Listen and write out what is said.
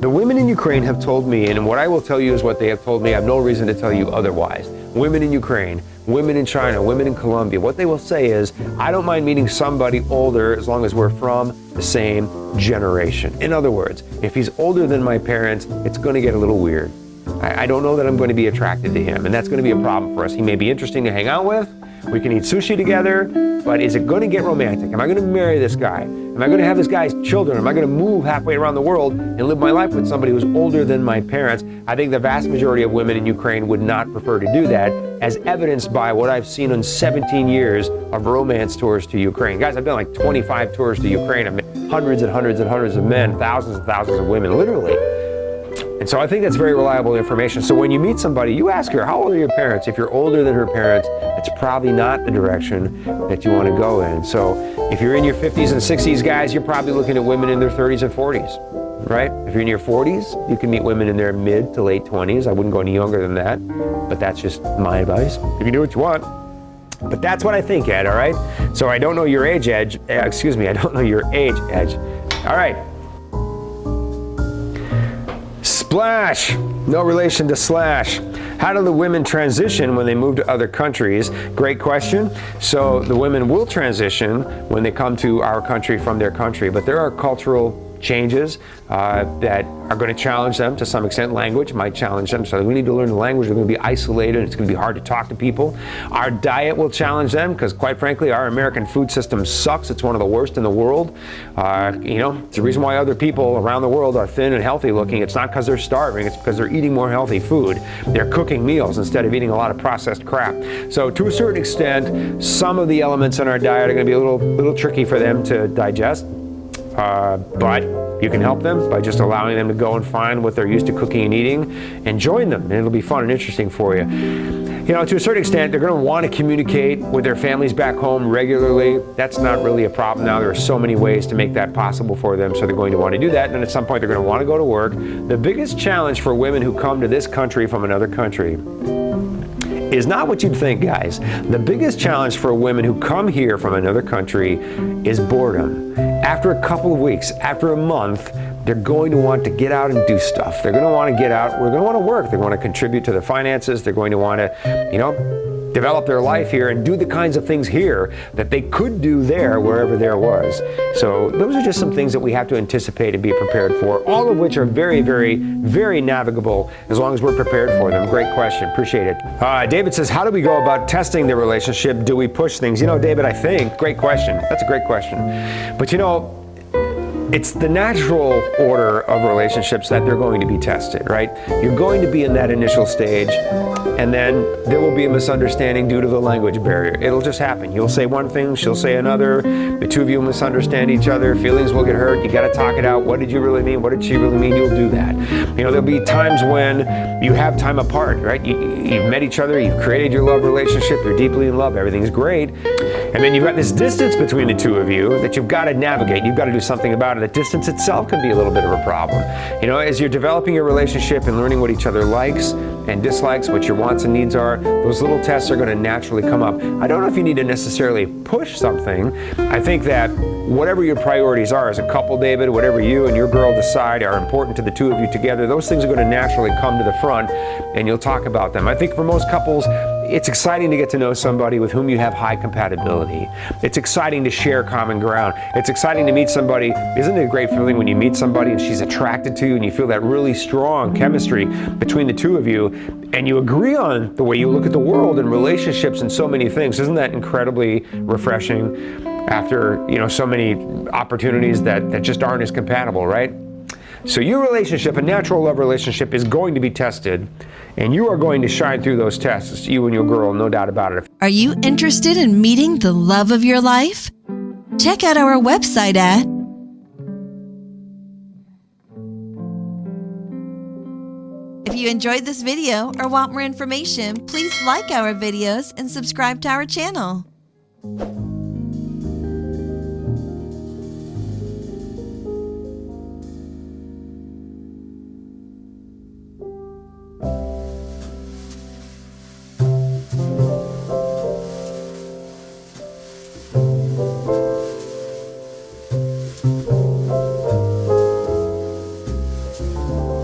The women in Ukraine have told me, and what I will tell you is what they have told me. I have no reason to tell you otherwise. Women in Ukraine, women in China, women in Colombia, what they will say is, I don't mind meeting somebody older as long as we're from the same generation. In other words, if he's older than my parents, it's going to get a little weird. I don't know that I'm going to be attracted to him, and that's going to be a problem for us. He may be interesting to hang out with. We can eat sushi together, but is it going to get romantic? Am I going to marry this guy? Am I going to have this guy's children? Am I going to move halfway around the world and live my life with somebody who's older than my parents? I think the vast majority of women in Ukraine would not prefer to do that, as evidenced by what I've seen in 17 years of romance tours to Ukraine. Guys, I've done like 25 tours to Ukraine. I've met hundreds and hundreds and hundreds of men, thousands and thousands of women, literally. And so I think that's very reliable information. So when you meet somebody, you ask her, how old are your parents? If you're older than her parents, it's probably not the direction that you want to go in. So if you're in your 50s and 60s, guys, you're probably looking at women in their 30s and 40s, right? If you're in your 40s, you can meet women in their mid to late 20s. I wouldn't go any younger than that, but that's just my advice. You can do what you want. But that's what I think, Ed, all right? So I don't know your age, Edge. I don't know your age, Edge. All right. Splash, no relation to Slash. How do the women transition when they move to other countries? Great question. So the women will transition when they come to our country from their country, but there are cultural changes that are going to challenge them to some extent. Language might challenge them, so we need to learn the language. They're going to be isolated, and it's going to be hard to talk to people. Our diet will challenge them because, quite frankly, our American food system sucks. It's one of the worst in the world. It's the reason why other people around the world are thin and healthy looking. It's not because they're starving, it's because they're eating more healthy food. They're cooking meals instead of eating a lot of processed crap. So to a certain extent, some of the elements in our diet are going to be a little tricky for them to digest. But you can help them by just allowing them to go and find what they're used to cooking and eating and join them, and it'll be fun and interesting for you. To a certain extent, they're going to want to communicate with their families back home regularly. That's not really a problem now. There are so many ways to make that possible for them, so they're going to want to do that, and then at some point they're going to want to go to work. The biggest challenge for women who come to this country from another country is not what you'd think, guys. The biggest challenge for women who come here from another country is boredom. After a couple of weeks, after a month, they're going to want to get out and do stuff. They're going to want to get out. We're going to want to work. They want to contribute to their finances. They're going to want to, develop their life here and do the kinds of things here that they could do there wherever there was. So those are just some things that we have to anticipate and be prepared for, all of which are very, very, very navigable as long as we're prepared for them. Great question. Appreciate it. David says, how do we go about testing the relationship? Do we push things? David, I think, great question. That's a great question. But it's the natural order of relationships that they're going to be tested, right? You're going to be in that initial stage, and then there will be a misunderstanding due to the language barrier. It'll just happen. You'll say one thing, she'll say another. The two of you will misunderstand each other. Feelings will get hurt. You got to talk it out. What did you really mean? What did she really mean? You'll do that. There'll be times when you have time apart, right? You've met each other. You've created your love relationship. You're deeply in love. Everything's great. And then you've got this distance between the two of you that you've got to navigate. You've got to do something about it. The distance itself can be a little bit of a problem. As you're developing your relationship and learning what each other likes and dislikes, what your wants and needs are, those little tests are going to naturally come up. I don't know if you need to necessarily push something. I think that whatever your priorities are as a couple, David, whatever you and your girl decide are important to the two of you together, those things are going to naturally come to the front and you'll talk about them. I think for most couples, it's exciting to get to know somebody with whom you have high compatibility. It's exciting to share common ground. It's exciting to meet somebody. Isn't it a great feeling when you meet somebody and she's attracted to you and you feel that really strong chemistry between the two of you and you agree on the way you look at the world and relationships and so many things? Isn't that incredibly refreshing after, so many opportunities that just aren't as compatible, right? So your relationship, a natural love relationship, is going to be tested, and you are going to shine through those tests, you and your girl, no doubt about it. Are you interested in meeting the love of your life? Check out our website at If you enjoyed this video or want more information, please like our videos and subscribe to our channel.